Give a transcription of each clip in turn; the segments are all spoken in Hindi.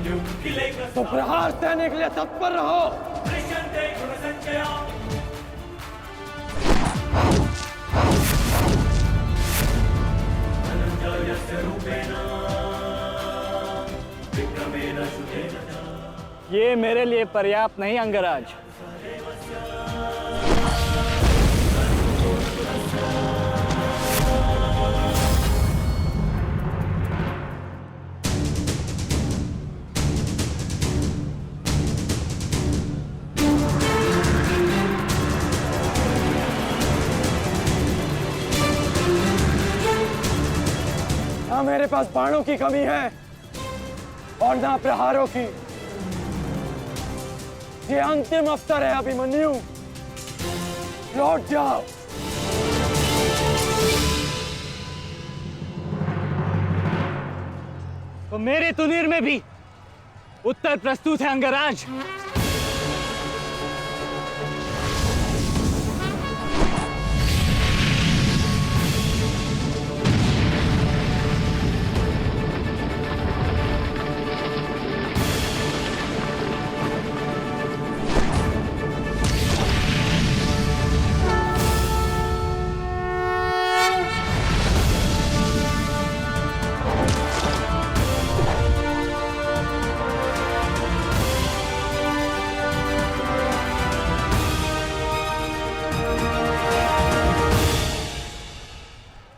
तो प्रहार सैनिक के लिए तत्पर रहो। ये मेरे लिए पर्याप्त नहीं अंगराज। ना मेरे पास बाणों की कमी है और ना प्रहारों की। ये अंतिम अवसर है अभिमन्यु, लौट जाओ। तो मेरे तुनीर में भी उत्तर प्रस्तुत है अंगराज।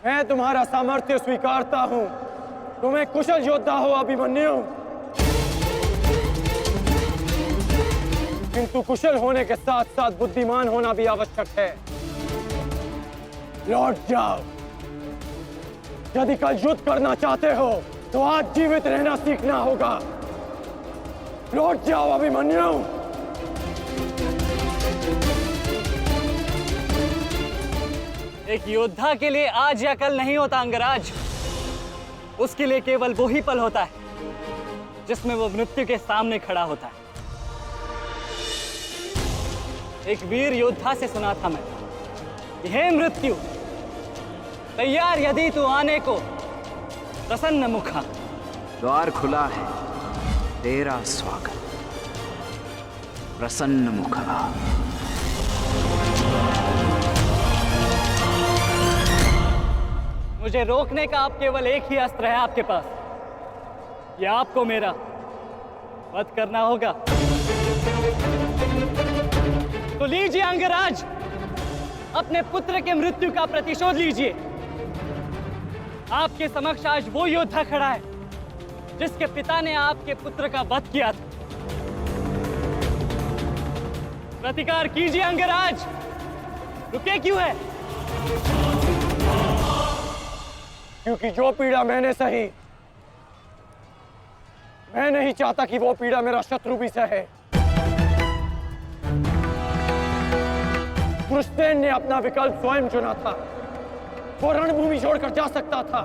मैं तुम्हारा सामर्थ्य स्वीकारता हूं। तुम एक कुशल योद्धा हो अभिमन्यु, किंतु कुशल होने के साथ साथ बुद्धिमान होना भी आवश्यक है। लौट जाओ। यदि कल युद्ध करना चाहते हो तो आज जीवित रहना सीखना होगा। लौट जाओ अभिमन्यु। एक योद्धा के लिए आज या कल नहीं होता अंगराज। उसके लिए केवल वो ही पल होता है जिसमें वो मृत्यु के सामने खड़ा होता है। एक वीर योद्धा से सुना था मैं, हे मृत्यु, तैयार यदि तू आने को, प्रसन्न मुखा। द्वार खुला है, तेरा स्वागत, प्रसन्न मुखा। मुझे रोकने का अब केवल एक ही अस्त्र है आपके पास। यह आपको मेरा वध करना होगा। तो लीजिए अंगराज, अपने पुत्र के मृत्यु का प्रतिशोध लीजिए। आपके समक्ष आज वो योद्धा खड़ा है जिसके पिता ने आपके पुत्र का वध किया था। प्रतिकार कीजिए अंगराज, रुके क्यों है? क्योंकि जो पीड़ा मैंने सही, मैं नहीं चाहता कि वो पीड़ा मेरा शत्रु भी सहे। कृष्णेन ने अपना विकल्प स्वयं चुना था। वो रणभूमि छोड़कर जा सकता था,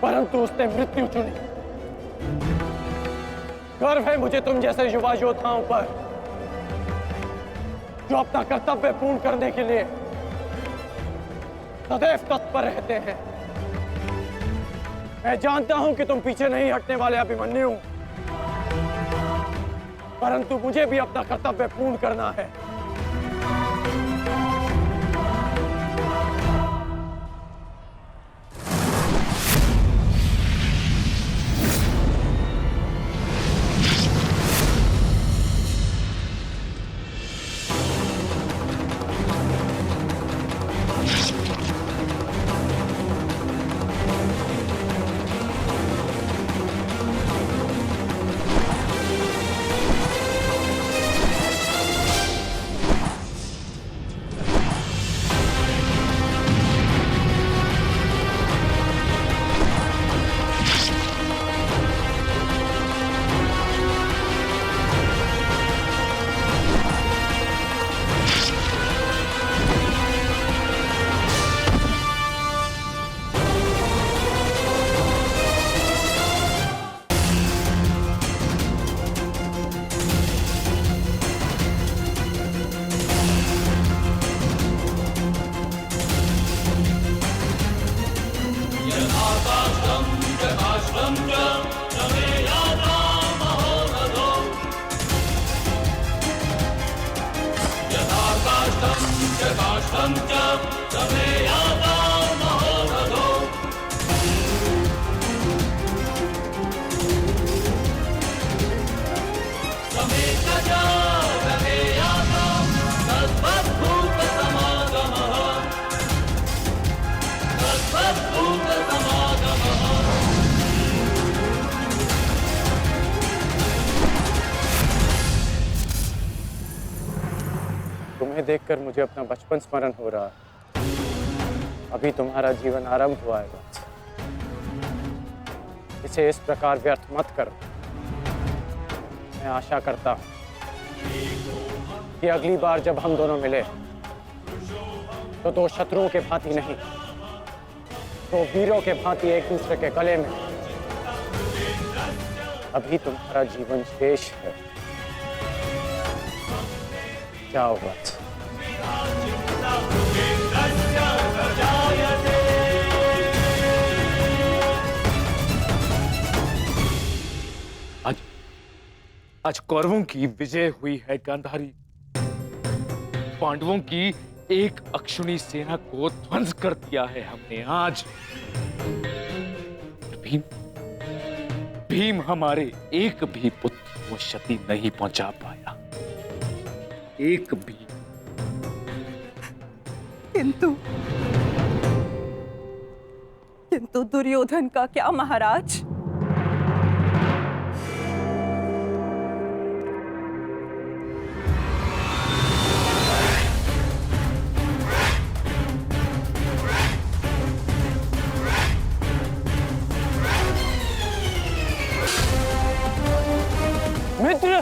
परंतु उसने मृत्यु चुनी। गर्व है मुझे तुम जैसे युवा योद्धाओं पर, जो अपना कर्तव्य पूर्ण करने के लिए सदैव तत्पर रहते हैं। मैं जानता हूं कि तुम पीछे नहीं हटने वाले अभिमन्यु, परंतु मुझे भी अपना कर्तव्य पूर्ण करना है। तुम्हें देखकर मुझे अपना बचपन स्मरण हो रहा है। अभी तुम्हारा जीवन आरंभ हुआ है वत्स। इसे इस प्रकार व्यर्थ मत करो। मैं आशा करता हूं कि अगली बार जब हम दोनों मिले तो दो शत्रुओं के भांति नहीं, तो वीरों के भांति एक दूसरे के गले में। अभी तुम्हारा जीवन शेष है। जाओ वत्स। आज कौरवों की विजय हुई है गांधारी। पांडवों की एक अक्षुणी सेना को ध्वंस कर दिया है हमने आज। भीम हमारे एक भी पुत्र को क्षति नहीं पहुंचा पाया, एक भी। किंतु दुर्योधन का क्या महाराज? मित्र,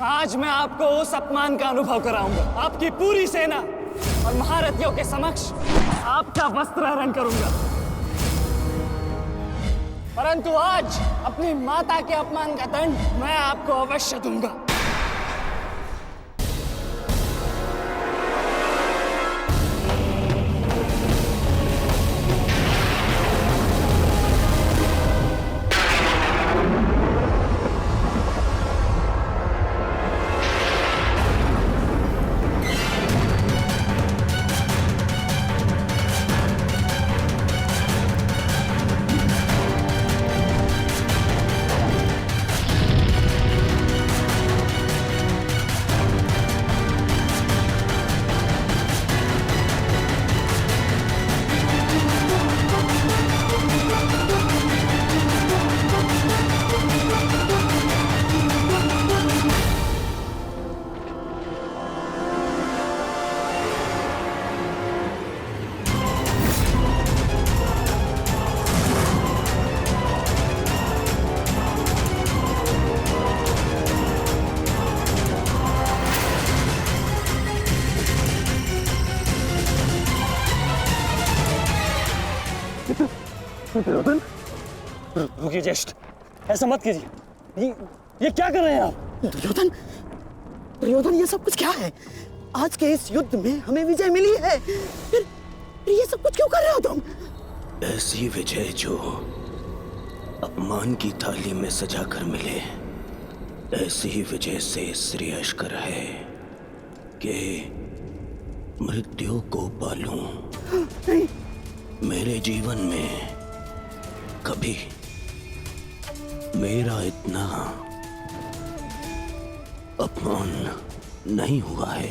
आज मैं आपको उस अपमान का अनुभव कराऊंगा। आपकी पूरी सेना और महारथियों के समक्ष आपका वस्त्र हरण करूंगा। परंतु आज अपनी माता के अपमान का दंड मैं आपको अवश्य दूंगा। रुकिए ज्येष्ठ, ऐसा मत कीजिए। ये क्या कर रहे हैं आप? दुर्योधन, दुर्योधन, ये सब कुछ क्या है? आज के इस युद्ध में हमें विजय मिली है, फिर ये सब कुछ क्यों कर रहे हो तुम? ऐसी विजय जो अपमान की थाली में सजा कर मिले, ऐसी विजय से श्रेयस्कर है कि मृत्यु को पालूं। मेरे जीवन में कभी मेरा इतना अपमान नहीं हुआ है।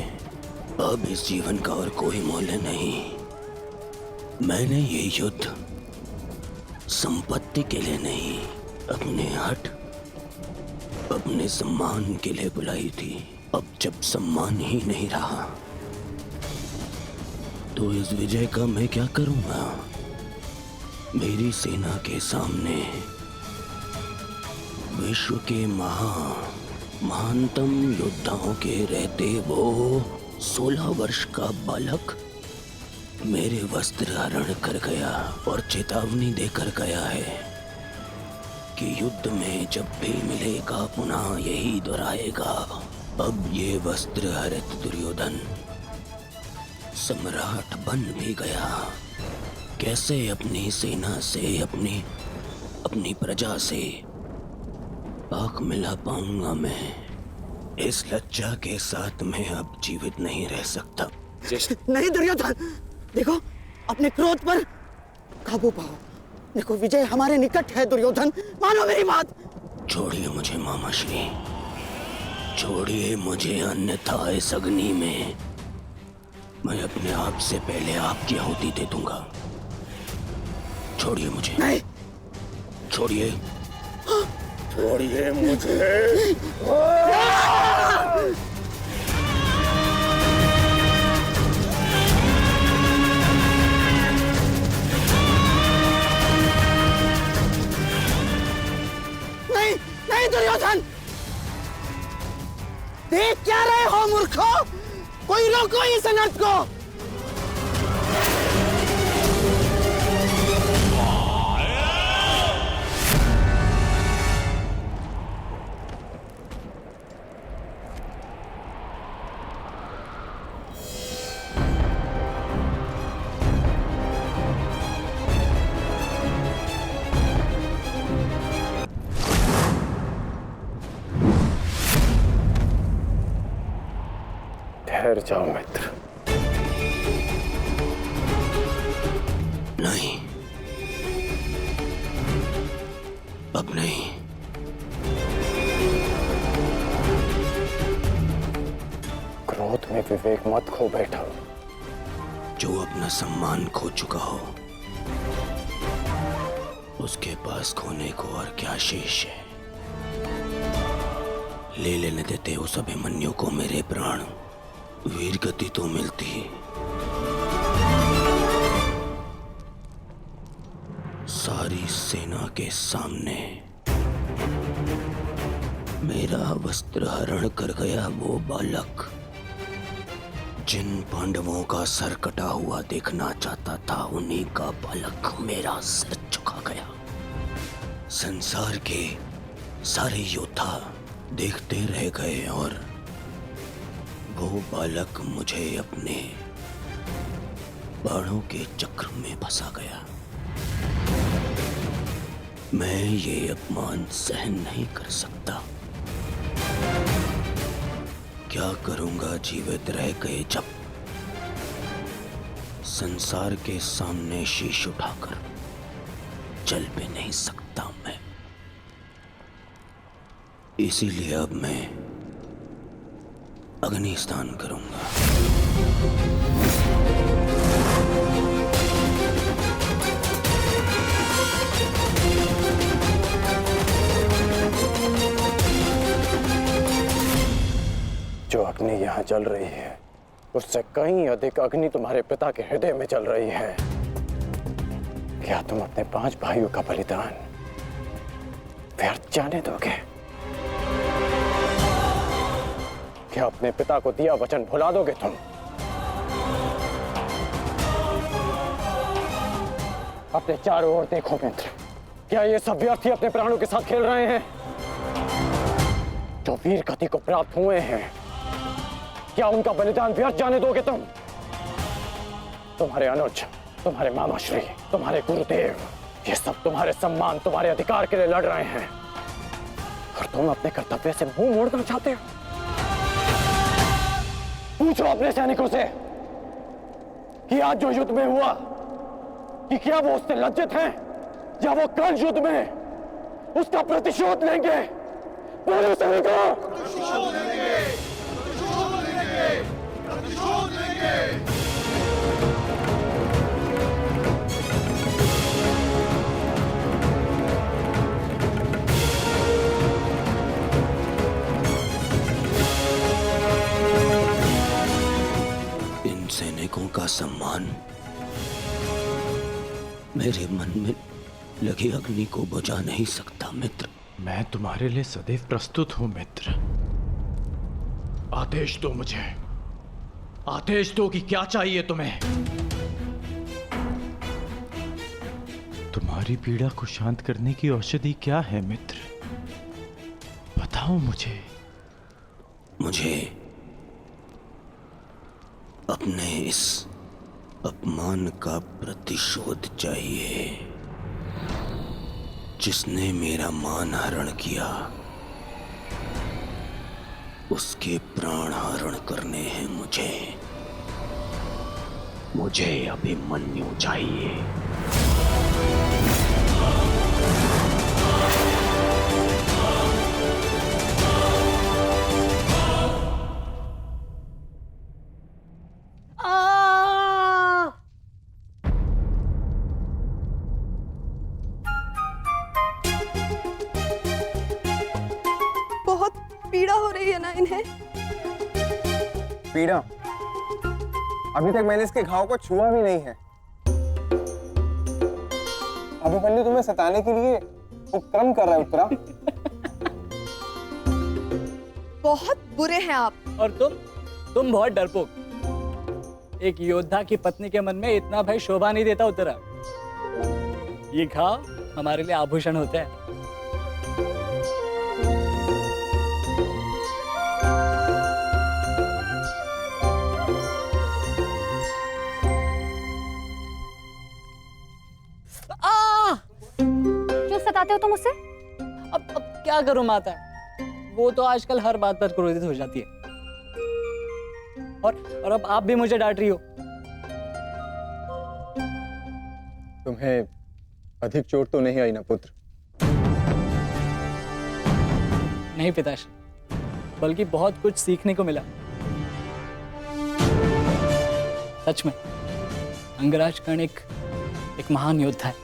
अब इस जीवन का और कोई मूल्य नहीं। मैंने ये युद्ध संपत्ति के लिए नहीं, अपने अपने सम्मान के लिए बुलाई थी। अब जब सम्मान ही नहीं रहा तो इस विजय का मैं क्या करूंगा? मेरी सेना के सामने विश्व के महानतम योद्धाओं के रहते वो 16 वर्ष का बालक मेरे वस्त्र हरण कर गया और चेतावनी देकर गया है कि युद्ध में जब भी मिलेगा पुनः यही दोहराएगा। अब ये वस्त्र हरित दुर्योधन सम्राट बन भी गया, कैसे अपनी सेना से अपनी प्रजा से आंख मिला पाऊंगा मैं? इस लज्जा के साथ मैं अब जीवित नहीं रह सकता। नहीं दुर्योधन, देखो अपने क्रोध पर काबू पाओ। देखो विजय हमारे निकट है दुर्योधन, मानो मेरी बात। छोड़िए मुझे मामाश्री, छोड़िए मुझे, अन्यथा इस अग्नि में मैं अपने आप से पहले आपकी आहुति दे दूंगा। छोड़िए मुझे। नहीं, छोड़िए, छोड़िए मुझे। नहीं नहीं दुर्योधन, देख क्या रहे हो मूर्खों? कोई रोको इस अनर्थ को। ठहर जाओ मित्र। नहीं, अब नहीं। क्रोध में विवेक मत खो बैठा। जो अपना सम्मान खो चुका हो उसके पास खोने को और क्या शेष है? ले लेने देते उस अभिमन्यु को मेरे प्राण, वीर गति तो मिलती। सारी सेना के सामने मेरा वस्त्र हरण कर गया वो बालक, जिन पांडवों का सर कटा हुआ देखना चाहता था उन्हीं का बालक मेरा सर झुका गया। संसार के सारे योद्धा देखते रह गए और वो बालक मुझे अपने बाणों के चक्र में फंसा गया। मैं ये अपमान सहन नहीं कर सकता। क्या करूंगा जीवित रह गए जब संसार के सामने शीश उठाकर चल भी नहीं सकता मैं। इसीलिए अब मैं अग्नि स्नान करूंगा। जो अग्नि यहाँ जल रही है उससे कहीं अधिक अग्नि तुम्हारे पिता के हृदय में जल रही है। क्या तुम अपने 5 भाइयों का बलिदान व्यर्थ जाने दोगे? क्या अपने पिता को दिया वचन भुला दोगे तुम? अपने चारों ओर देखो मित्र, क्या ये सब व्यर्थी अपने प्राणों के साथ खेल रहे हैं? जो वीर गति को प्राप्त हुए हैं, क्या उनका बलिदान व्यर्थ जाने दोगे तुम? तुम्हारे अनुज, तुम्हारे मामाश्री, तुम्हारे गुरुदेव, ये सब तुम्हारे सम्मान, तुम्हारे अधिकार के लिए लड़ रहे हैं और तुम अपने कर्तव्य से मुंह मोड़ना चाहते हो। पूछो अपने सैनिकों से कि आज जो युद्ध में हुआ कि क्या वो उससे लज्जित हैं या वो कल युद्ध में उसका प्रतिशोध लेंगे? बोलो सैनिकों, प्रतिशोध लेंगे, प्रतिशोध लेंगे, प्रतिशोध लेंगे। इन सैनिकों का सम्मान मेरे मन में लगी अग्नि को बुझा नहीं सकता मित्र। मैं तुम्हारे लिए सदैव प्रस्तुत हूं मित्र। आदेश दो मुझे, आदेश दो कि क्या चाहिए तुम्हें। तुम्हारी पीड़ा को शांत करने की औषधि क्या है मित्र, बताओ मुझे। मुझे अपने इस अपमान का प्रतिशोध चाहिए। जिसने मेरा मान हरण किया उसके प्राण हरण करने हैं मुझे। मुझे अभिमन्यु चाहिए। बहुत पीड़ा हो रही है ना इन्हें। पीड़ा? अभी तक मैंने इसके घाव को छुआ भी नहीं है। अभिमन्यु तुम्हें सताने के लिए उपक्रम कर रहा है उत्तरा। बहुत बुरे हैं आप। और तुम बहुत डरपोक। एक योद्धा की पत्नी के मन में इतना भय शोभा नहीं देता उत्तरा। ये घाव हमारे लिए आभूषण होता है। क्यों सताते हो तुम उसे? अब क्या करूं माता, वो तो आजकल हर बात पर क्रोधित हो जाती है। और अब आप भी मुझे डांट रही हो। तुम्हें अधिक चोट तो नहीं आई ना पुत्र? नहीं पिताश्री, बल्कि बहुत कुछ सीखने को मिला। सच में अंगराज कर्ण एक महान योद्धा है।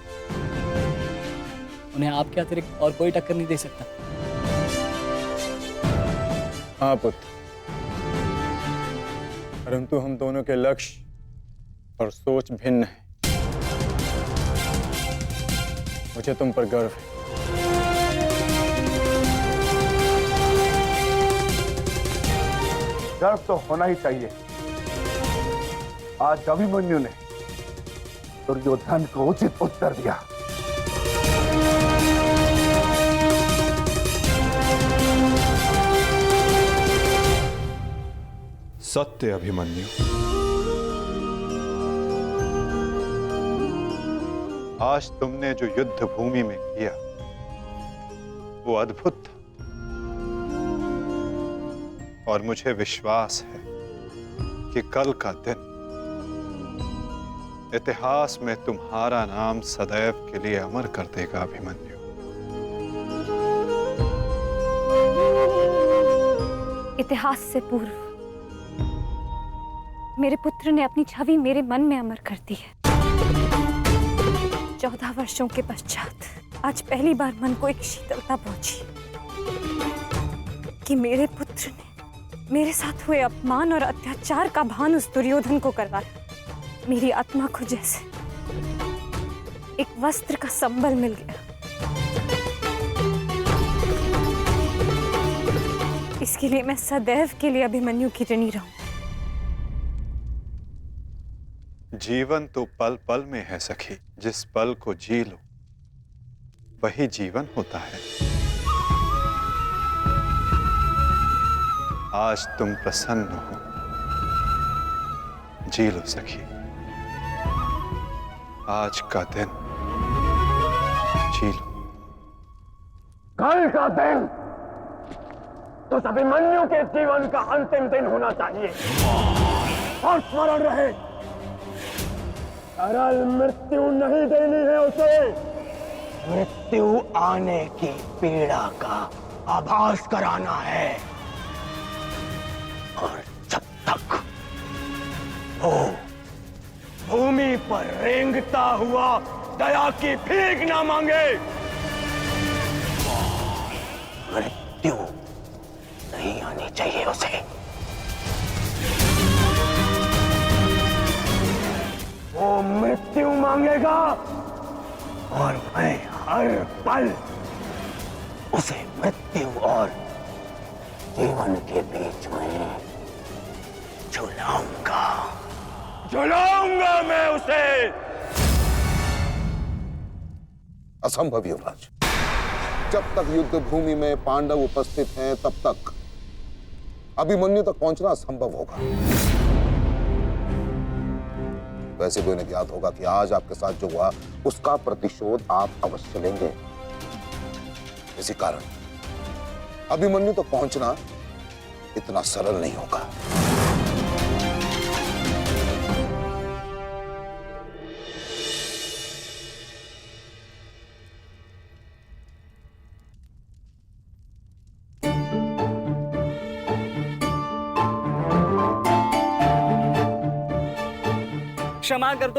उन्हें आपके अतिरिक्त और कोई टक्कर नहीं दे सकता। हाँ पुत्र, परंतु हम दोनों के लक्ष्य और सोच भिन्न है। मुझे तुम पर गर्व है। गर्व तो होना ही चाहिए। आज अभिमन्यु ने दुर्योधन को उचित उत्तर दिया। सत्य अभिमन्यु, आज तुमने जो युद्ध भूमि में किया वो अद्भुत था, और मुझे विश्वास है कि कल का दिन इतिहास में तुम्हारा नाम सदैव के लिए अमर कर देगा अभिमन्यु। इतिहास से पूर्व मेरे पुत्र ने अपनी छवि मेरे मन में अमर कर दी है। 14 वर्षों के पश्चात आज पहली बार मन को एक शीतलता पहुंची कि मेरे पुत्र ने मेरे साथ हुए अपमान और अत्याचार का भान उस दुर्योधन को करवाया। मेरी आत्मा को जैसे एक वस्त्र का संबल मिल गया। इसके लिए मैं सदैव के लिए अभिमन्यु की ऋणी रहूं। जीवन तो पल पल में है सखी। जिस पल को जी लो वही जीवन होता है। आज तुम प्रसन्न हो, जी लो सखी। आज का दिन जी लो। कल का दिन तो अभिमन्यु के जीवन का अंतिम दिन होना चाहिए। और स्मरण रहे, सरल मृत्यु नहीं देनी है उसे। मृत्यु आने की पीड़ा का आभास कराना है। और जब तक वो भूमि पर रेंगता हुआ दया की भीख ना मांगे, मृत्यु नहीं आनी चाहिए उसे। मांगेगा और मैं हर पल उसे मृत्यु और जीवन के बीच में झुलाऊंगा मैं उसे। असंभव युवराज, जब तक युद्ध भूमि में पांडव उपस्थित हैं तब तक अभिमन्यु तक पहुंचना असंभव होगा। वैसे भी उन्हें ज्ञात होगा कि आज आपके साथ जो हुआ उसका प्रतिशोध आप अवश्य लेंगे। इसी कारण अभिमन्यु तक पहुंचना इतना सरल नहीं होगा।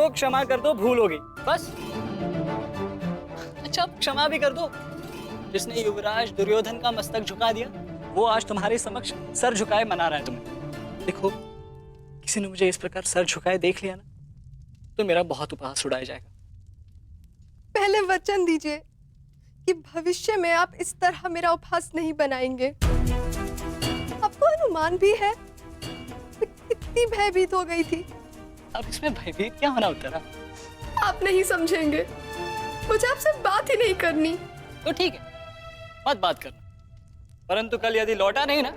क्षमा कर दो, भूल होगी बस। अच्छा, क्षमा भी कर दो। जिसने युवराज दुर्योधन का मस्तक झुका दिया वो आज तुम्हारे समक्ष सर झुकाए मना रहा है तुम्हें। देखो, किसी ने मुझे इस प्रकार सर झुकाए देख लिया ना तो मेरा बहुत उपहास उड़ाया जाएगा। पहले वचन दीजिए कि भविष्य में आप इस तरह मेरा उपहास नहीं बनाएंगे। आपको अनुमान भी है मैं कितनी भयभीत हो गई थी। अब इसमें भयभीत क्या होना उत्तरा? आप नहीं समझेंगे, मुझे आपसे बात ही नहीं करनी। तो ठीक है, मत बात करना, परंतु कल यदि लौटा नहीं ना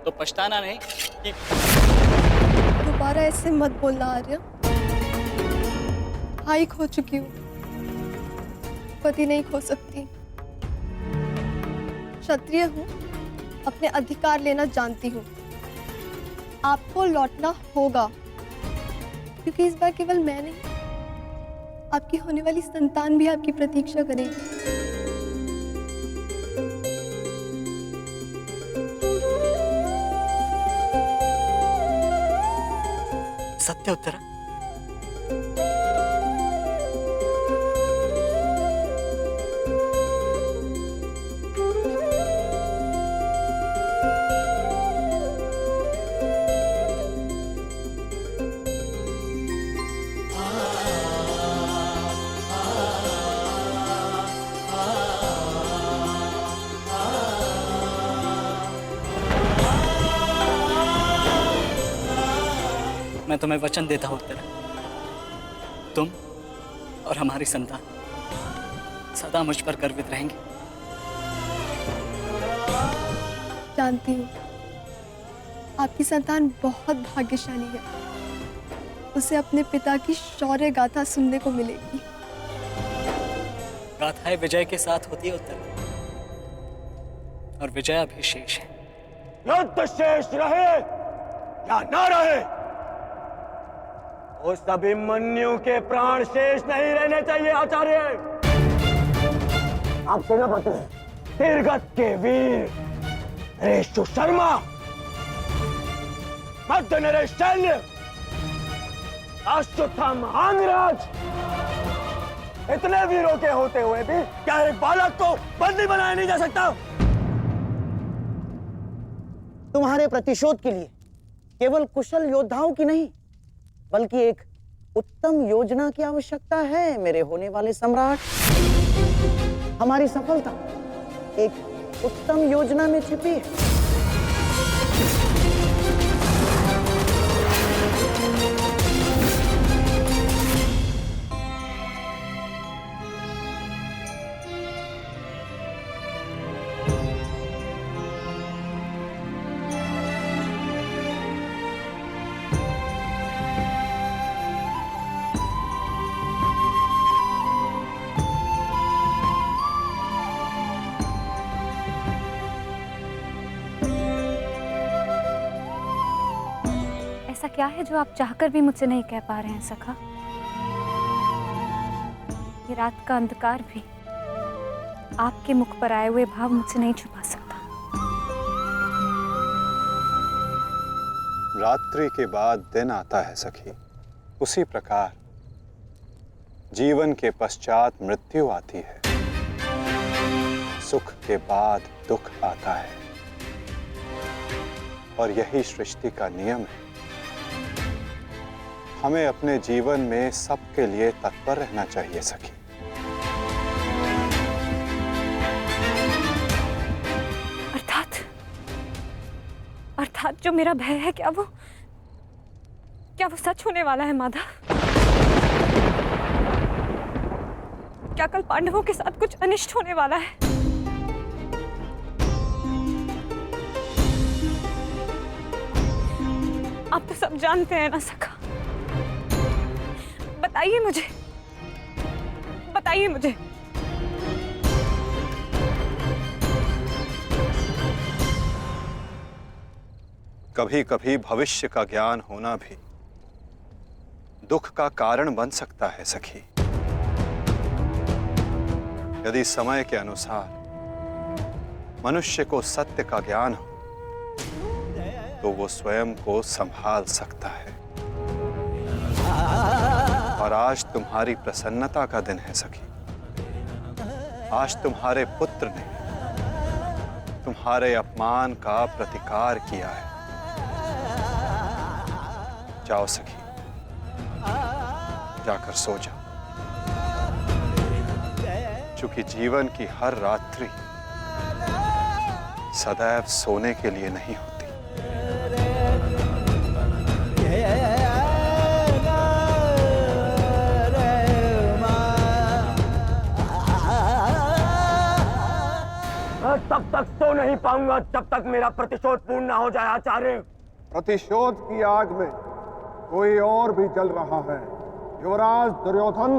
तो पछताना नहीं कि दोबारा ऐसे मत बोलना आर्य। भाई खो चुकी हूँ, पति नहीं खो सकती। क्षत्रिय हूँ, अपने अधिकार लेना जानती हूँ। आपको लौटना होगा क्योंकि इस बार केवल मैं नहीं, आपकी होने वाली संतान भी आपकी प्रतीक्षा करेगी। सत्य उत्तरा? मैं तुम्हें वचन देता हूं उत्तरा, तुम और हमारी संतान सदा मुझ पर गर्वित रहेंगे। जानती हूँ आपकी संतान बहुत भाग्यशाली है। उसे अपने पिता की शौर्य गाथा सुनने को मिलेगी। गाथाएं विजय के साथ होती है उत्तरा, और विजय अभी शेष है। युद्ध शेष रहे या न रहे, उस अभिमन्यु के प्राण शेष नहीं रहने चाहिए आचार्य। आप सेनापति तीरगत के वीर नरेश शर्मा, मध्य नरेश शैल्य, अश्वत्थाम अंगराज, इतने वीरों के होते हुए भी क्या एक बालक को बंदी बनाया नहीं जा सकता? तुम्हारे प्रतिशोध के लिए केवल कुशल योद्धाओं की नहीं बल्कि एक उत्तम योजना की आवश्यकता है मेरे होने वाले सम्राट। हमारी सफलता एक उत्तम योजना में छिपी है। ऐसा क्या है जो आप चाहकर भी मुझसे नहीं कह पा रहे हैं सखा? ये रात का अंधकार भी आपके मुख पर आए हुए भाव मुझसे नहीं छुपा सकता। रात्रि के बाद दिन आता है सखी, उसी प्रकार जीवन के पश्चात मृत्यु आती है। सुख के बाद दुख आता है और यही सृष्टि का नियम है। हमें अपने जीवन में सबके लिए तत्पर रहना चाहिए सखी। अर्थात जो मेरा भय है, क्या वो सच होने वाला है माधव? क्या कल पांडवों के साथ कुछ अनिष्ट होने वाला है? आप तो सब जानते हैं ना सखा। बताइए मुझे। कभी कभी भविष्य का ज्ञान होना भी दुख का कारण बन सकता है सखी। यदि समय के अनुसार मनुष्य को सत्य का ज्ञान हो तो वो स्वयं को संभाल सकता है। और आज तुम्हारी प्रसन्नता का दिन है सखी। आज तुम्हारे पुत्र ने तुम्हारे अपमान का प्रतिकार किया है। जाओ सखी, जाकर सो जाओ। चूंकि जीवन की हर रात्रि सदैव सोने के लिए नहीं होती। तब तक सो नहीं पाऊंगा जब तक मेरा प्रतिशोध पूर्ण ना हो जाए आचार्य। प्रतिशोध की आग में कोई और भी जल रहा है। युवराज दुर्योधन,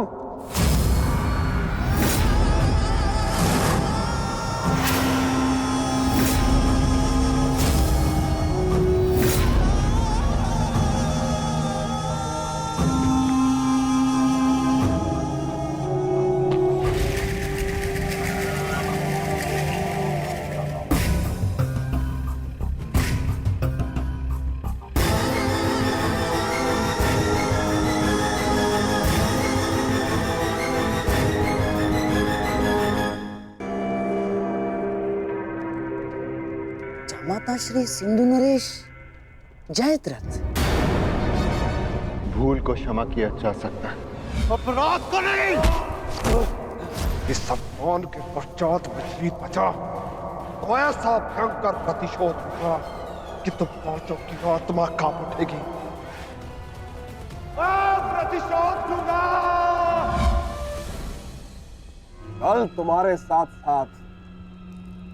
माता श्री सिंधु नरेश जयद्रथ। भूल को क्षमा किया जा सकता है, अपराध को नहीं। इस अपमान के पश्चात जीत बचा तो ऐसा भयंकर प्रतिशोध होगा कि तुम पांचों की आत्मा कांप उठेगी। प्रतिशोध लूंगा। कल तुम्हारे साथ साथ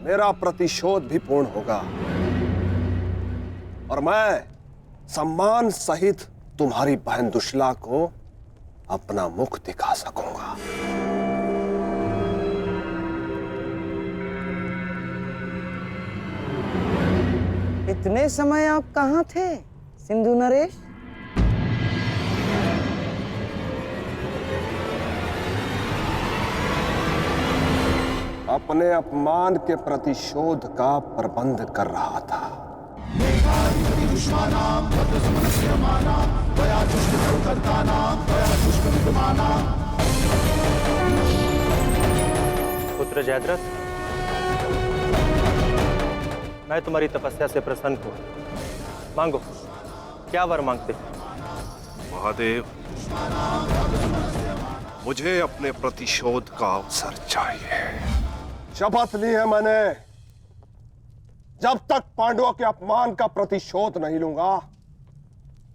मेरा प्रतिशोध भी पूर्ण होगा और मैं सम्मान सहित तुम्हारी बहन दुशला को अपना मुख दिखा सकूंगा। इतने समय आप कहाँ थे सिंधु नरेश? अपने अपमान के प्रतिशोध का प्रबंध कर रहा था। पुत्र जयद्रथ, मैं तुम्हारी तपस्या से प्रसन्न हूं। मांगो, क्या वर मांगते? महादेव, मुझे अपने प्रतिशोध का अवसर चाहिए। शपथ ली है मैंने, जब तक पांडवों के अपमान का प्रतिशोध नहीं लूंगा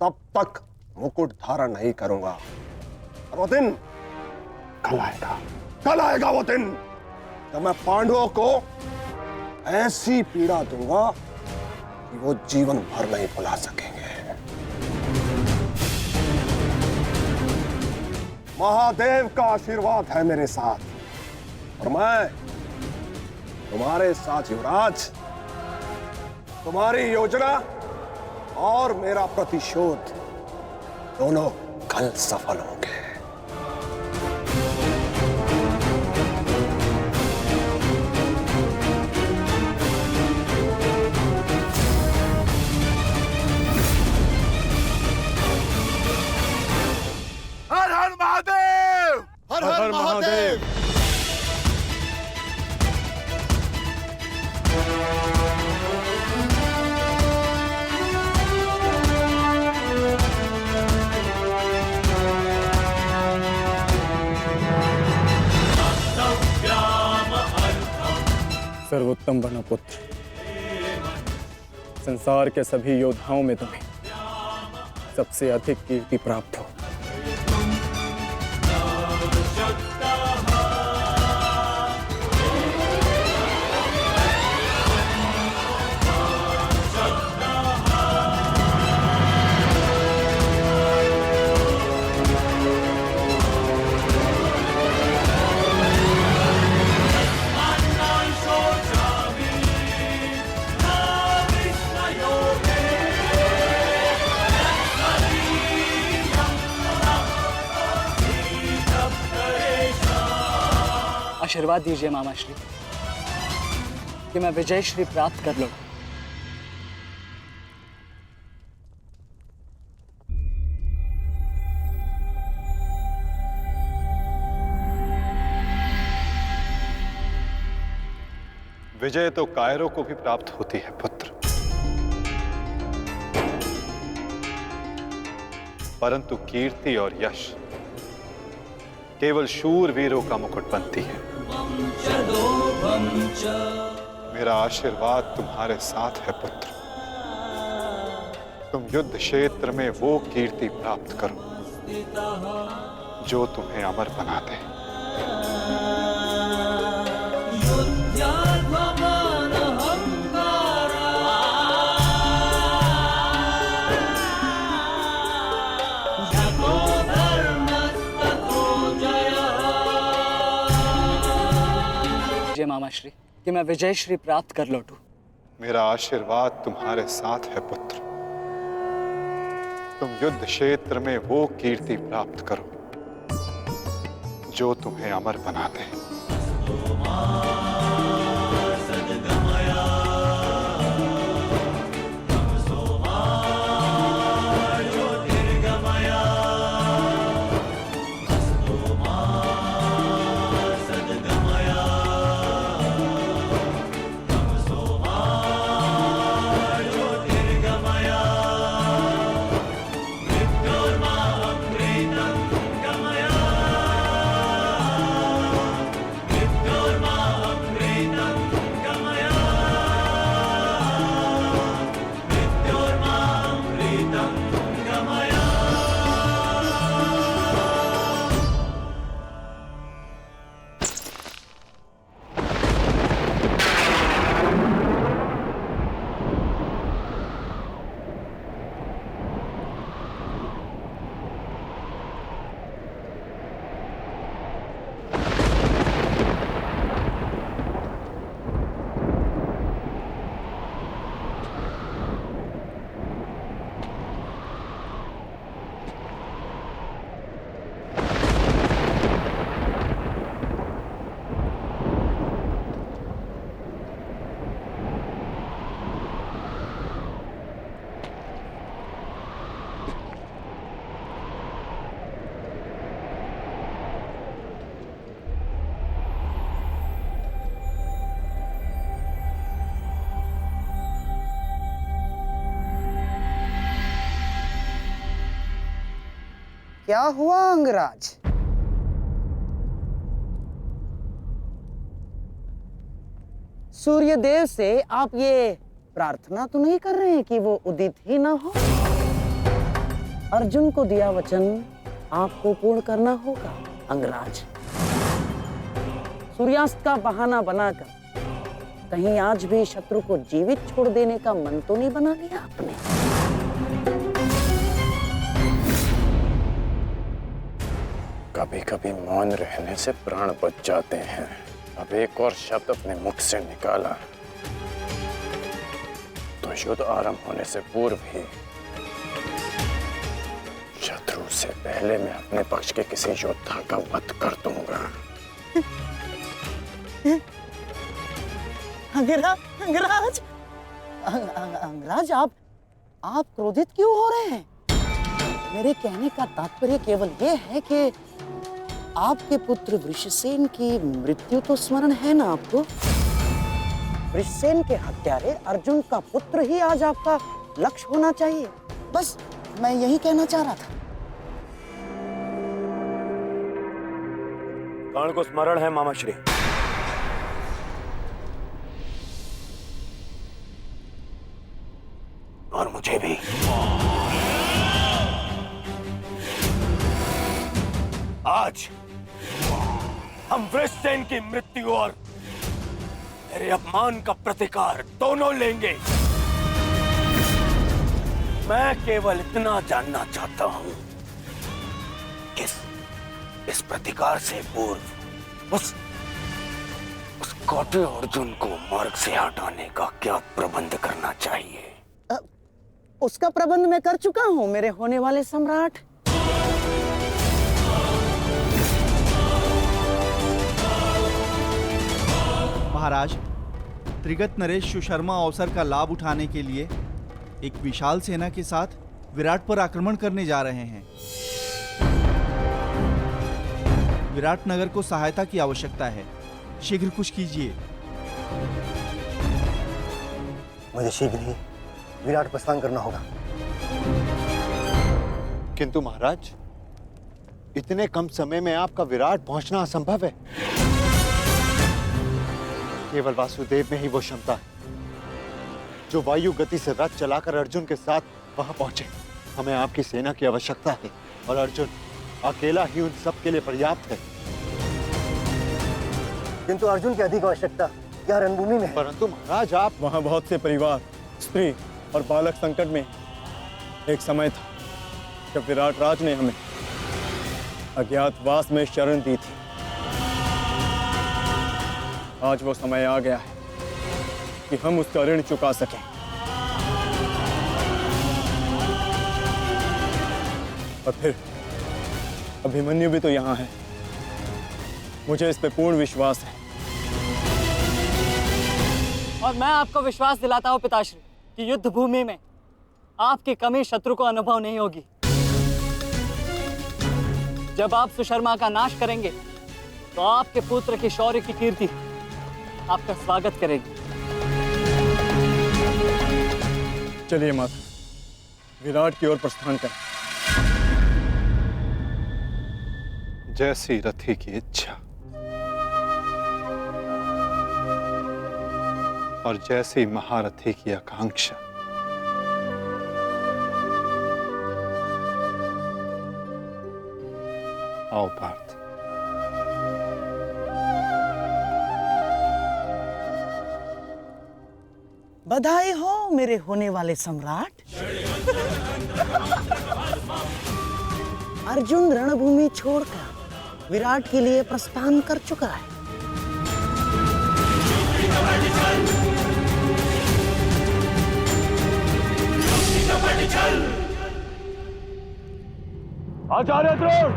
तब तक मुकुट धारण नहीं करूंगा। और वो दिन कल आएगा वो दिन जब मैं पांडवों को ऐसी पीड़ा दूंगा कि वो जीवन भर नहीं भुला सकेंगे। महादेव का आशीर्वाद है मेरे साथ और मैं तुम्हारे साथ युवराज। तुम्हारी योजना और मेरा प्रतिशोध दोनों कल सफल होंगे। हर हर महादेव, हर हर महादेव। सर्वोत्तम बनो पुत्र। संसार के सभी योद्धाओं में तुम्हें सबसे अधिक कीर्ति प्राप्त हो। आशीर्वाद दीजिए मामा श्री कि मैं विजय श्री प्राप्त कर लूं। विजय तो कायरों को भी प्राप्त होती है पुत्र, परंतु कीर्ति और यश केवल शूरवीरों का मुकुट बनती है। मेरा आशीर्वाद तुम्हारे साथ है पुत्र। तुम युद्ध क्षेत्र में वो कीर्ति प्राप्त करो जो तुम्हें अमर बना दे। मामा श्री कि मैं विजय श्री प्राप्त कर लौटूं। मेरा आशीर्वाद तुम्हारे साथ है पुत्र। तुम युद्ध क्षेत्र में वो कीर्ति प्राप्त करो जो तुम्हें अमर बना दे। क्या हुआ अंगराज? सूर्यदेव से आप ये प्रार्थना तो नहीं कर रहे हैं कि वो उदित ही ना हो? अर्जुन को दिया वचन आपको पूर्ण करना होगा अंगराज। सूर्यास्त का बहाना बनाकर कहीं आज भी शत्रु को जीवित छोड़ देने का मन तो नहीं बना लिया आपने? कभी कभी मौन रहने से प्राण बच जाते हैं। अब एक और शब्द अपने मुख से निकाला तो युद्ध आरंभ होने से पूर्व ही शत्रु से पहले मैं अपने पक्ष के किसी योद्धा का वध कर दूंगा। अंगराज, अंगराज आप क्रोधित क्यों हो रहे हैं? मेरे कहने का तात्पर्य केवल ये है कि आपके पुत्र वृषसेन की मृत्यु तो स्मरण है ना आपको? वृषसेन के हत्यारे अर्जुन का पुत्र ही आज आपका लक्ष्य होना चाहिए। बस मैं यही कहना चाह रहा था। कर्ण को स्मरण है मामा श्री। और मुझे भी। आज हम वृषसेन की मृत्यु और मेरे अपमान का प्रतिकार दोनों लेंगे। मैं केवल इतना जानना चाहता हूं कि इस प्रतिकार से पूर्व उस कौटे अर्जुन को मार्ग से हटाने का क्या प्रबंध करना चाहिए? उसका प्रबंध मैं कर चुका हूं मेरे होने वाले सम्राट। महाराज, त्रिगत नरेश सुशर्मा अवसर का लाभ उठाने के लिए एक विशाल सेना के साथ विराट पर आक्रमण करने जा रहे हैं। विराट नगर को सहायता की आवश्यकता है, शीघ्र कुछ कीजिए। मुझे शीघ्र ही विराट प्रस्थान करना होगा। किंतु महाराज, इतने कम समय में आपका विराट पहुंचना असंभव है। केवल वासुदेव में ही वो क्षमता है जो वायु गति से रथ चलाकर अर्जुन के साथ वहां पहुंचे। हमें आपकी सेना की आवश्यकता है और अर्जुन अकेला ही उन सब के लिए पर्याप्त है। किंतु अर्जुन की अधिक आवश्यकता यह रणभूमि में है। परंतु महाराज, आप वहां बहुत से परिवार, स्त्री और बालक संकट में। एक समय था जब विराट राज ने हमें अज्ञातवास में शरण दी थी। आज वो समय आ गया है कि हम उसका ऋण चुका सकें। और फिर अभिमन्यु भी तो यहाँ है। मुझे इस पे पूर्ण विश्वास है। और मैं आपको विश्वास दिलाता हूँ पिताश्री कि युद्ध भूमि में आपकी कमी शत्रु को अनुभव नहीं होगी। जब आप सुशर्मा का नाश करेंगे तो आपके पुत्र की शौर्य की कीर्ति आपका स्वागत करेगी। चलिए माता, विराट की ओर प्रस्थान करें। जैसी रथी की इच्छा और जैसी महारथी की आकांक्षा। आओ पार्थ। बधाई हो मेरे होने वाले सम्राट। अर्जुन रणभूमि छोड़कर विराट के लिए प्रस्थान कर चुका है। आचार्य द्रोण,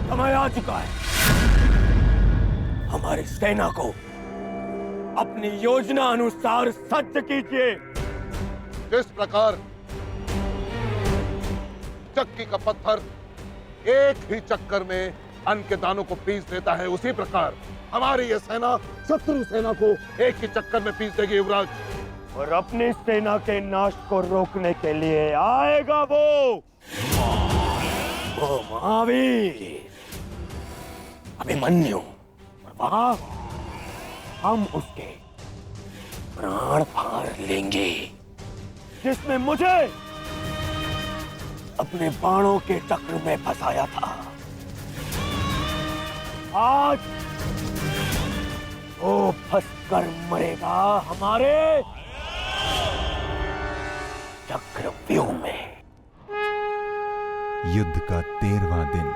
समय आ चुका है। हमारी सेना को अपनी योजना अनुसार सज्ज कीजिए। जिस प्रकार चक्की का पत्थर एक ही चक्कर में अन्न के दानों को पीस देता है, उसी प्रकार हमारी यह सेना शत्रु सेना को एक ही चक्कर में पीस देगी युवराज। और अपनी सेना के नाश को रोकने के लिए आएगा वो महावीर अभिमन्यु। और वहां हम उसके प्राण फाड़ लेंगे, जिसने मुझे अपने बाणों के चक्र में फंसाया था। आज वो फंसकर मरेगा हमारे चक्रव्यूह में। युद्ध का 13वां दिन।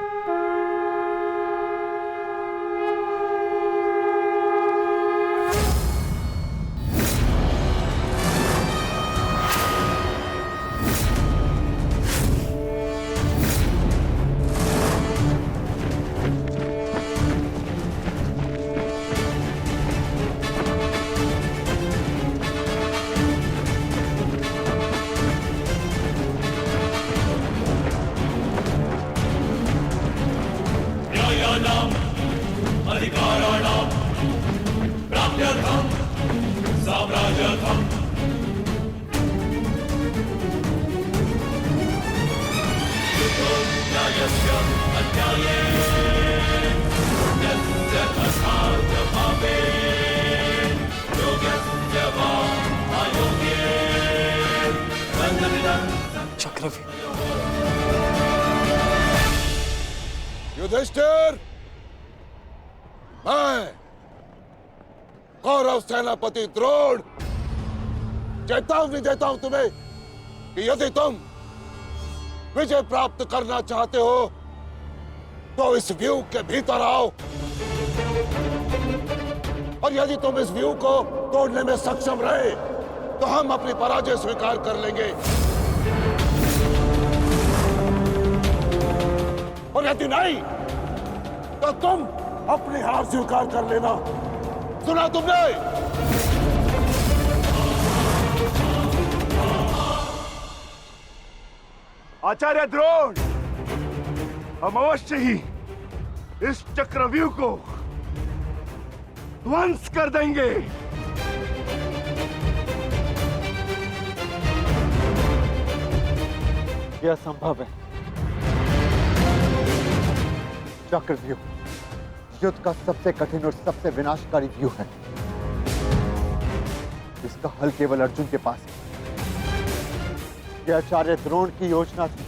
चक्रव्यूह। युधिष्ठिर, मैं कौरव सेनापति द्रोण चेतावनी देता हूं तुम्हें कि यदि तुम विजय प्राप्त करना चाहते हो तो इस व्यू के भीतर आओ, और यदि तुम इस व्यू को तोड़ने में सक्षम रहे तो हम अपनी पराजय स्वीकार कर लेंगे, और यदि नहीं तो तुम अपनी हार स्वीकार कर लेना। सुना तुमने? आचार्य द्रोण, हम अवश्य ही इस चक्रव्यूह को ध्वंस कर देंगे। यह संभव है। चक्रव्यूह युद्ध का सबसे कठिन और सबसे विनाशकारी व्यूह है। इसका हल केवल अर्जुन के पास है। यह आचार्य द्रोण की योजना थी,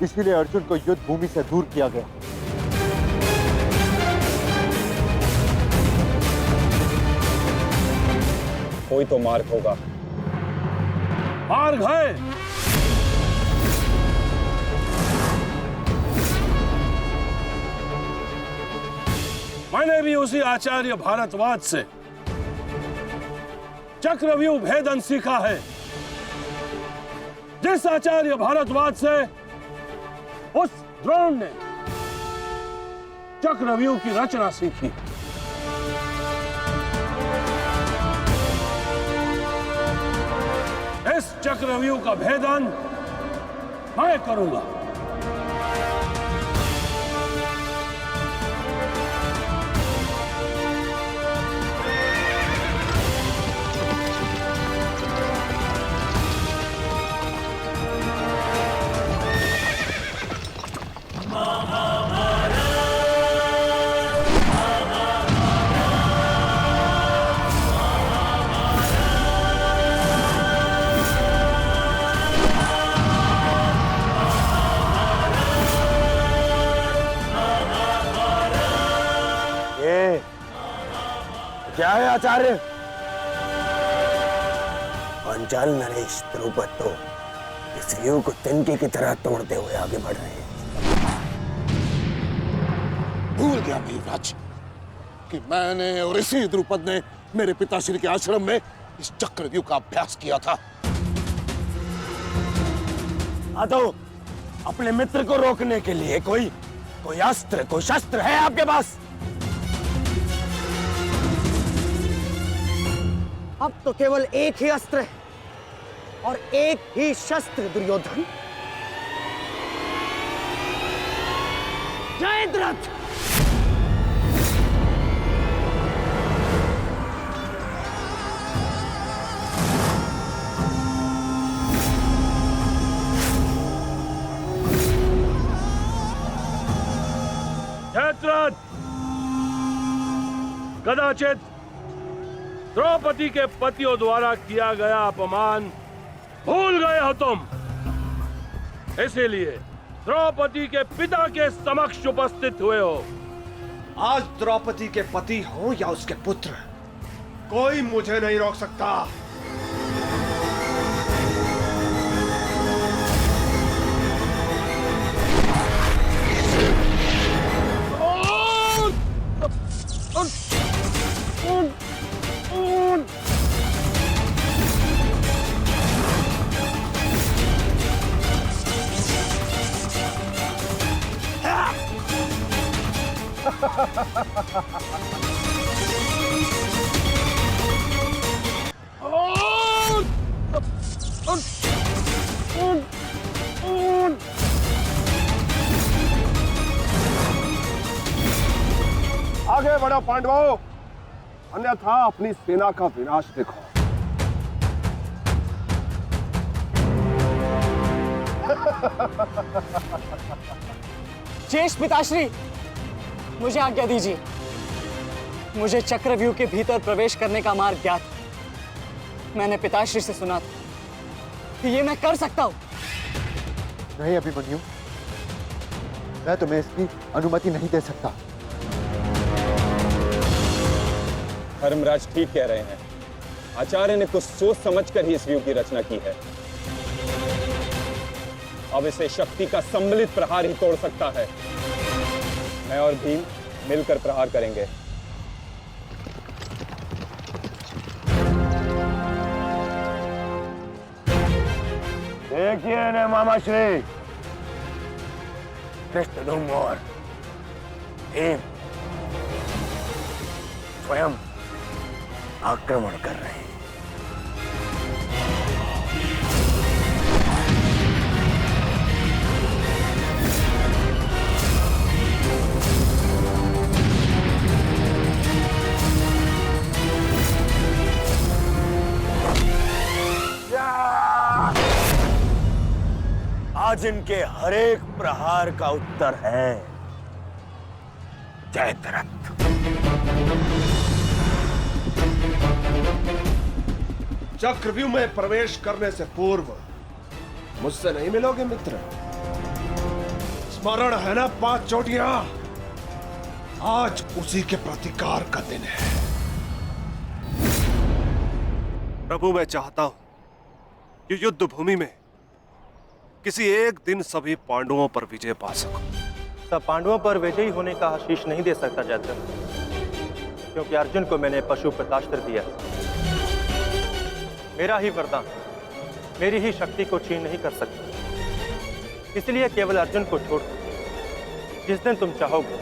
इसीलिए अर्जुन को युद्ध भूमि से दूर किया गया। कोई तो मार्ग होगा। मार्ग है। मैंने भी उसी आचार्य भारद्वाज से चक्रव्यूह भेदन सीखा है। जिस आचार्य भारद्वाज से उस द्रोण ने चक्रव्यूह की रचना सीखी। इस चक्रव्यूह का भेदन मैं करूंगा। क्या है आचार्य? पांचाल नरेश द्रुपद तो इस व्यू को तिनके की तरह तोड़ते हुए आगे बढ़ रहे हैं। भूल गया मेघराज कि मैंने और इसी द्रुपद ने मेरे पिताश्री के आश्रम में इस चक्रव्यूह का अभ्यास किया था। तो अपने मित्र को रोकने के लिए कोई अस्त्र, कोई शस्त्र है आपके पास? अब तो केवल एक ही अस्त्र है और एक ही शस्त्र दुर्योधन। जयद्रथ! जयद्रथ, कदाचित द्रौपदी के पतियों द्वारा किया गया अपमान भूल गए हो तुम। इसीलिए द्रौपदी के पिता के समक्ष उपस्थित हुए हो। आज द्रौपदी के पति हो या उसके पुत्र, कोई मुझे नहीं रोक सकता। आगे बढ़ो पांडवों, अन्यथा अपनी सेना का विनाश देखो। शेष पिताश्री, मुझे आज्ञा दीजिए। मुझे चक्रव्यूह के भीतर प्रवेश करने का मार्ग ज्ञात। मैंने पिताश्री से सुना था कि ये मैं कर सकता हूं। नहीं अभिमन्यु, मैं तुम्हें इसकी अनुमति नहीं दे सकता। धर्मराज ठीक कह रहे हैं। आचार्य ने कुछ सोच समझकर ही इस व्यूह की रचना की है। अब इसे शक्ति का सम्मिलित प्रहार ही तोड़ सकता है। मैं और भीम मिलकर प्रहार करेंगे। देखिए ने मामा श्री, धृष्टद्युम्न और भीम स्वयं आक्रमण कर रहे हैं। आज इनके हर एक प्रहार का उत्तर है जयद्रथ। चक्रव्यूह में प्रवेश करने से पूर्व मुझसे नहीं मिलोगे मित्र? स्मरण है ना 5 चोटियां? आज उसी के प्रतिकार का दिन है। प्रभु, मैं चाहता हूं कि युद्ध भूमि में किसी एक दिन सभी पांडवों पर विजय पा सकूं। सब पांडवों पर विजयी होने का आशीष नहीं दे सकता जयद्रथ, क्योंकि अर्जुन को मैंने पशुपतास्त्र दिया। मेरा ही वरदान मेरी ही शक्ति को छीन नहीं कर सकता। इसलिए केवल अर्जुन को छोड़ जिस दिन तुम चाहोगे,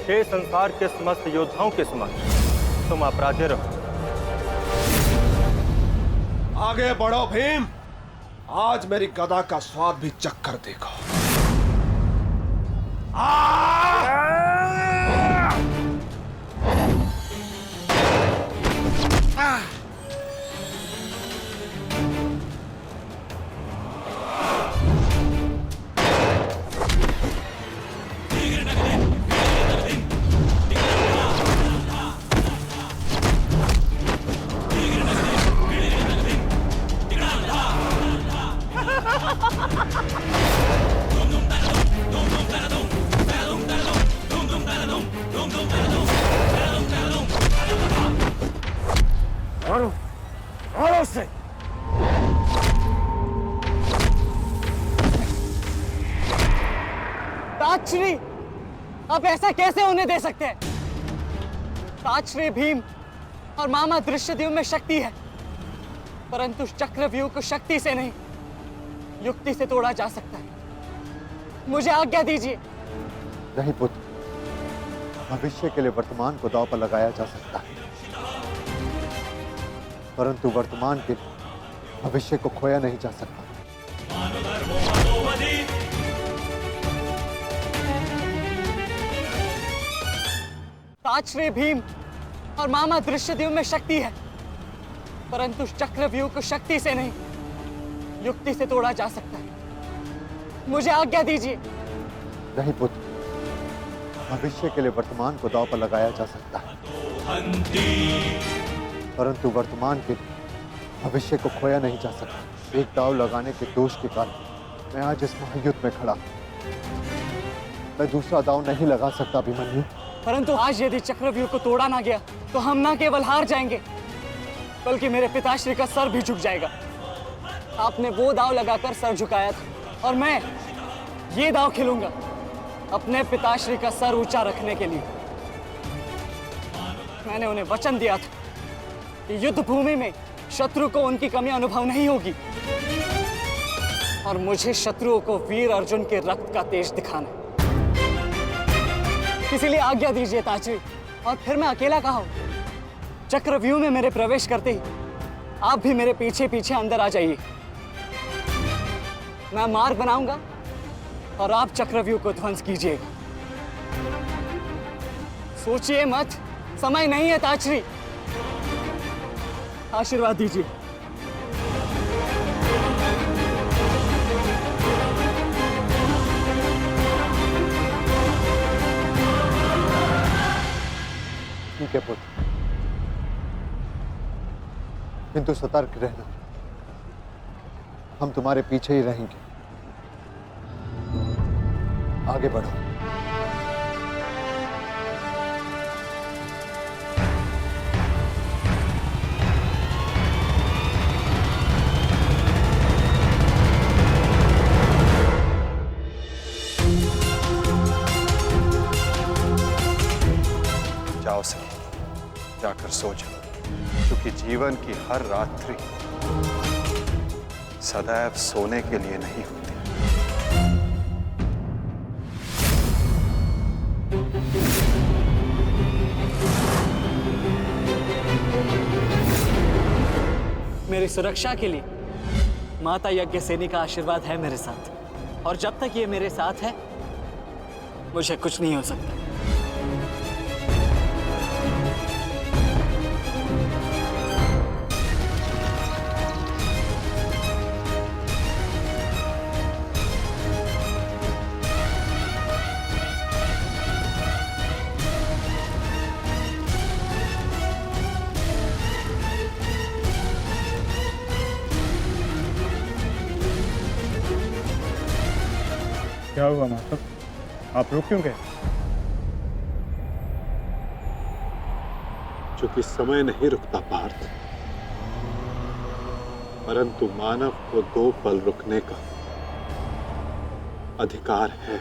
शेष संसार के समस्त योद्धाओं के समक्ष तुम अपराजय रहो। आगे बढ़ो भीम, आज मेरी गदा का स्वाद भी चक्कर देखो। मारो उससे। ताजश्री, आप ऐसा कैसे होने दे सकते हैं? ताजश्री भीम और मामा धृष्टद्युम्न में शक्ति है, परंतु चक्रव्यूह को शक्ति से नहीं, युक्ति से तोड़ा जा सकता है। मुझे आज्ञा दीजिए। नहीं पुत्र, भविष्य के लिए वर्तमान को दांव पर लगाया जा सकता है, परंतु वर्तमान के भविष्य को खोया नहीं जा सकता। ताजश्री भीम और मामा धृष्टद्युम्न में शक्ति है, परंतु चक्रव्यूह को शक्ति से नहीं, युक्ति से तोड़ा जा सकता है। मुझे आज्ञा दीजिए। नहीं पुत्र, भविष्य के लिए वर्तमान को दांव पर लगाया जा सकता है, परंतु वर्तमान के भविष्य को खोया नहीं जा सकता। एक दांव लगाने के दोष के कारण मैं आज इस महायुद्ध में खड़ा। मैं दूसरा दांव नहीं लगा सकता अभिमन्यु। परंतु आज यदि चक्रव्यूह को तोड़ा ना गया तो हम ना केवल हार जाएंगे, बल्कि मेरे पिताश्री का सर भी झुक जाएगा। आपने वो दांव लगाकर सर झुकाया था और मैं ये दांव खेलूंगा अपने पिताश्री का सर ऊंचा रखने के लिए। मैंने उन्हें वचन दिया था कि युद्ध भूमि में शत्रु को उनकी कमी अनुभव नहीं होगी, और मुझे शत्रुओं को वीर अर्जुन के रक्त का तेज दिखाना है। इसीलिए आज्ञा दीजिए ताजश्री, और फिर मैं अकेला कहाँ हूं? चक्रव्यूह में मेरे प्रवेश करते ही आप भी मेरे पीछे पीछे अंदर आ जाइए। मैं मार्ग बनाऊंगा और आप चक्रव्यूह को ध्वंस कीजिएगा। सोचिए मत, समय नहीं है ताजश्री। आशीर्वाद दीजिए। ठीक है पुत्र, किंतु सतर्क रहना। हम तुम्हारे पीछे ही रहेंगे। आगे बढ़ो। जाओ सखी, जाकर सो जाओ, क्योंकि जीवन की हर रात्रि सदैव सोने के लिए नहीं होती। मेरी सुरक्षा के लिए माता यज्ञसेनी का आशीर्वाद है मेरे साथ, और जब तक ये मेरे साथ है मुझे कुछ नहीं हो सकता। क्या हुआ माता? आप रुक क्यों गए? क्योंकि समय नहीं रुकता पार्थ, परंतु मानव को 2 पल रुकने का अधिकार है।